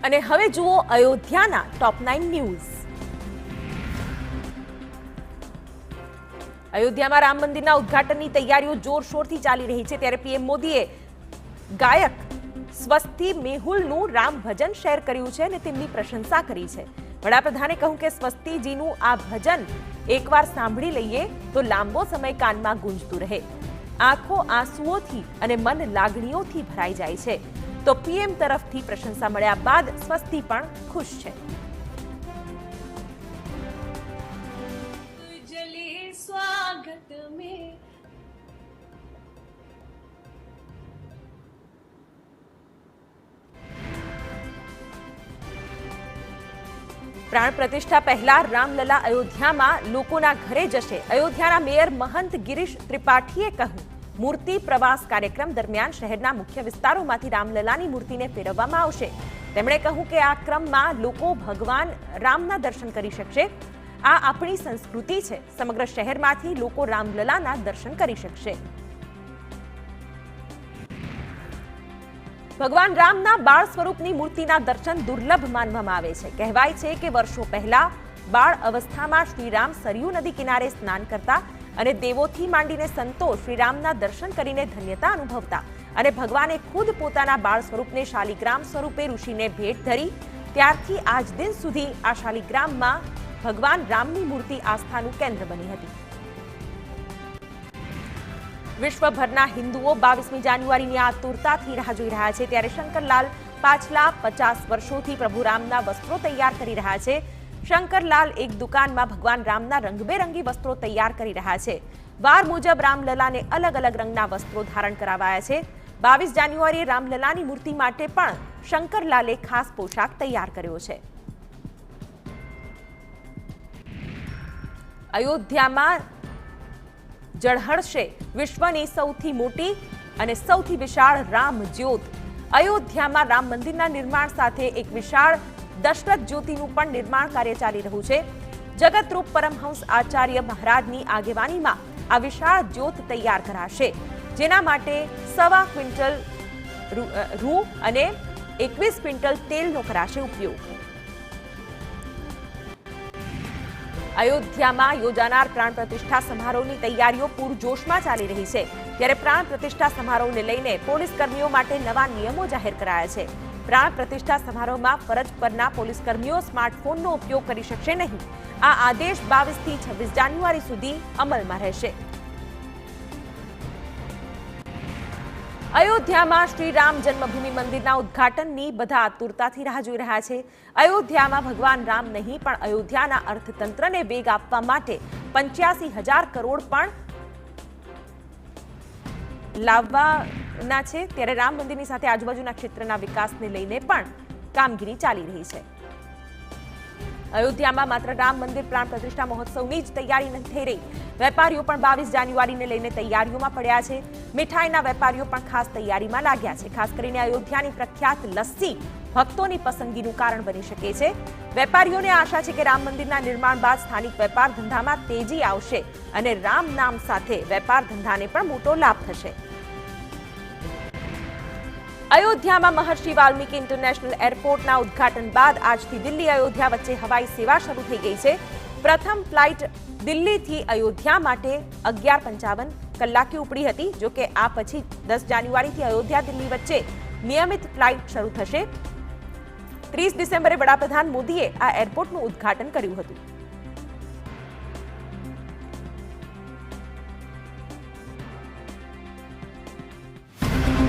અને હવે જુઓ અયોધ્યાના ટોપ 9 ન્યૂઝ। અયોધ્યામાં રામ મંદિરના ઉદ્ઘાટનની તૈયારીઓ જોરશોરથી ચાલી રહી છે, ત્યારે પીએમ મોદીએ ગાયક સ્વસ્તિ મેહુલનું રામ ભજન શેર કર્યું છે અને તેમની પ્રશંસા કરી છે। વડાપ્રધાને કહ્યું કે સ્વસ્તિજીનું આ ભજન એકવાર સાંભળી લઈએ તો લાંબો સમય કાનમાં ગુંજતું રહે, આંખો આંસુઓથી અને મન લાગણીઓથી ભરાઈ જાય છે। તો પીએમ તરફથી પ્રશંસા મળ્યા બાદ સ્વસ્તિ પણ ખુશ છે। प्राण प्रतिष्ठा पहला रामलला अयोध्या में लोकोना घरे जशे। अयोध्याना मेयर महंत गिरीश त्रिपाठीए कहूं, मूर्ति प्रवास कार्यक्रम दरमियान शहरना मुख्य विस्तारोमांथी रामललानी मूर्तिने फेरववामां आवशे। તેમણે કહ્યું કે આ ક્રમમાં લોકો ભગવાન રામના દર્શન કરી શકશે। આ આપણી સંસ્કૃતિ છે। સમગ્ર શહેરમાંથી લોકો રામલલાના દર્શન કરી શકશે। ભગવાન રામના બાળ સ્વરૂપની મૂર્તિના દર્શન દુર્લભ માનવામાં આવે છે। કહેવાય છે કે વર્ષો પહેલા બાળ અવસ્થામાં શ્રીરામ સરયુ નદી કિનારે સ્નાન કરતા અને દેવોથી માંડીને સંતો શ્રીરામના દર્શન કરીને ધન્યતા અનુભવતા અને ભગવાને ખુદ પોતાના બાળ સ્વરૂપને શાલિગ્રામ સ્વરૂપે ઋષિને ભેટ ધરી। ત્યારથી આજ દિન સુધી આ શાલિગ્રામમાં ભગવાન રામની મૂર્તિ આસ્થાનું કેન્દ્ર બની હતી। વિશ્વભરના હિન્દુઓ 22મી જાન્યુઆરીની આતુરતાથી રાહ જોઈ રહ્યા છે, ત્યારે શંકરલાલ પાછલા 50 વર્ષોથી પ્રભુ રામના વસ્ત્રો તૈયાર કરી રહ્યા છે। શંકરલાલ એક દુકાનમાં ભગવાન રામના રંગબેરંગી વસ્ત્રો તૈયાર કરી રહ્યા છે। વાર મુજબ રામલલાને અલગ અલગ રંગના વસ્ત્રો ધારણ કરાવાયા છે। 22 જાન્યુઆરીએ રામલલાની મૂર્તિ માટે પણ શંકરલાલે ખાસ પોશાક તૈયાર કર્યો છે। અયોધ્યામાં ઝળહળશે વિશ્વની સૌથી મોટી અને સૌથી વિશાળ રામ જ્યોત। અયોધ્યામાં રામ મંદિરના નિર્માણ સાથે એક વિશાળ દશરથ જ્યોતિનું પણ નિર્માણ કાર્ય ચાલી રહ્યું છે। જગતરૂપ પરમહંસ આચાર્ય મહારાજની આગેવાનીમાં આ વિશાળ જ્યોત તૈયાર કરાશે, જેના માટે 1.25 ક્વિન્ટલ રૂ અને 21 ક્વિન્ટલ તેલનો કરાશે ઉપયોગ। અયોધ્યામાં યોજાનાર પ્રાણ પ્રતિષ્ઠા સમારોહની તૈયારીઓ પૂરજોશમાં ચાલી રહી છે, ત્યારે પ્રાણ પ્રતિષ્ઠા સમારોહને લઈને પોલીસ કર્મીઓ માટે નવા નિયમો જાહેર કરાયા છે। પ્રાણ પ્રતિષ્ઠા સમારોહમાં ફરજ પરના પોલીસ કર્મીઓ સ્માર્ટફોનનો ઉપયોગ કરી શકશે નહીં। આ આદેશ 22 થી 26 જાન્યુઆરી સુધી અમલમાં રહેશે। અયોધ્યામાં શ્રી રામ જન્મભૂમિ મંદિરના ઉદ્ઘાટનની બધા આતુરતાથી રાહ જોઈ રહ્યા છે। અયોધ્યામાં ભગવાન રામ નહીં પણ અયોધ્યાના અર્થતંત્રને વેગ આપવા માટે 85,000 કરોડ પણ લાવવાના છે, ત્યારે રામ મંદિરની સાથે આજુબાજુના ક્ષેત્રના વિકાસને લઈને પણ કામગીરી ચાલી રહી છે। અયોધ્યામાં માત્ર રામ મંદિર પ્રાણ પ્રતિષ્ઠા મહોત્સવની જ તૈયારી નથી થઈ રહી, વેપારીઓ પણ 22 જાન્યુઆરીને લઈને તૈયારીઓમાં પડ્યા છે। મીઠાઈના વેપારીઓ પણ ખાસ તૈયારીમાં લાગ્યા છે। ખાસ કરીને અયોધ્યાની પ્રખ્યાત લસ્સી ભક્તોની પસંદગીનું કારણ બની શકે છે। વેપારીઓને આશા છે કે રામ મંદિરના નિર્માણ બાદ સ્થાનિક વેપાર ધંધામાં તેજી આવશે અને રામ નામ સાથે વેપાર ધંધાને પણ મોટો લાભ થશે। અયોધ્યામાં મહર્ષિ વાલ્મીકી ઇન્ટરનેશનલ એરપોર્ટના ઉદ્ઘાટન બાદ આજથી દિલ્હી અયોધ્યા વચ્ચે હવાઈ સેવા શરૂ થઈ ગઈ છે। પ્રથમ ફ્લાઇટ દિલ્હીથી અયોધ્યા માટે 11:55 કલાકે ઉપડી હતી, જો કે આ પછી 10 જાન્યુઆરીથી અયોધ્યા દિલ્હી વચ્ચે નિયમિત ફ્લાઇટ શરૂ થશે। 30 ડિસેમ્બરે વડાપ્રધાન મોદીએ આ એરપોર્ટનું ઉદ્ઘાટન કર્યું હતું।